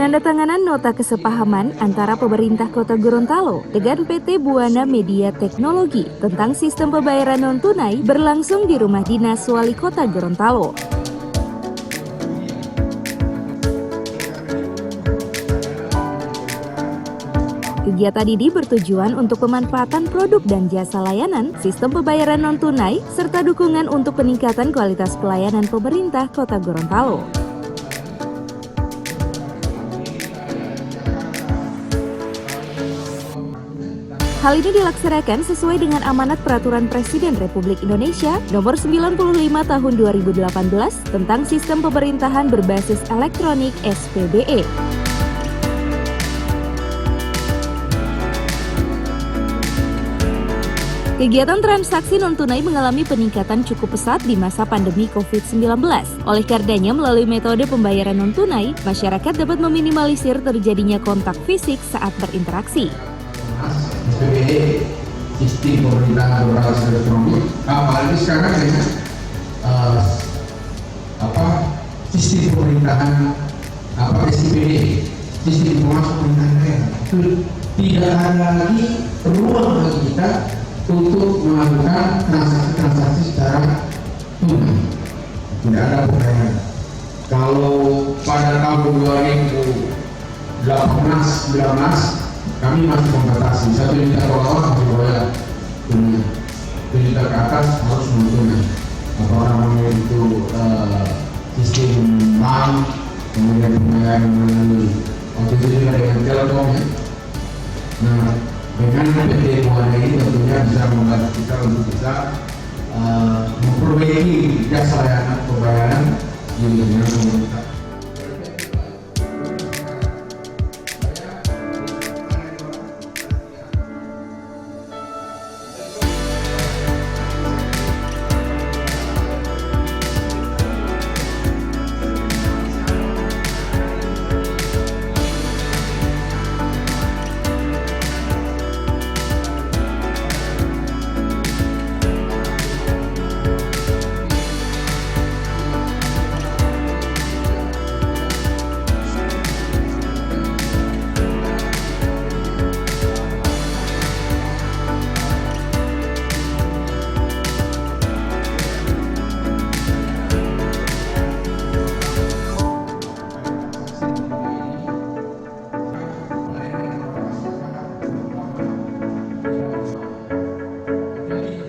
Penandatanganan nota kesepahaman antara pemerintah Kota Gorontalo dengan PT Buana Media Teknologi tentang sistem pembayaran non-tunai berlangsung di Rumah Dinas Wali Kota Gorontalo. Kegiatan ini bertujuan untuk pemanfaatan produk dan jasa layanan, sistem pembayaran non-tunai, serta dukungan untuk peningkatan kualitas pelayanan pemerintah Kota Gorontalo. Hal ini dilaksanakan sesuai dengan amanat Peraturan Presiden Republik Indonesia Nomor 95 Tahun 2018 tentang Sistem Pemerintahan Berbasis Elektronik (SPBE). Kegiatan transaksi non-tunai mengalami peningkatan cukup pesat di masa pandemi COVID-19. Oleh karenanya, melalui metode pembayaran non-tunai, masyarakat dapat meminimalisir terjadinya kontak fisik saat berinteraksi. SPBE, sistem pemerintahan berbasis elektronik, apalagi sekarang dengan sistem pemerintahan SPBE, sistem informasi pemerintahan daerah, itu tidak ada lagi ruang bagi kita untuk melakukan transaksi secara tunai. Tidak ada pembayaran. Kalau pada tahun 2018-19 kami masih membatasi 1 juta orang masih boleh tunai, 1 juta ke atas harus non-tunai. Apa namanya itu sistem bank, kemudian pembayaran melalui waktu itu juga dengan Telkom ya. Nah, dengan PT Buana ini tentunya bisa membantu kita untuk bisa memperbaiki jasa layanan pembayaran di lingkungan pemerintah.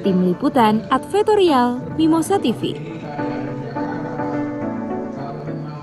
Tim Liputan Advertorial Mimosa TV.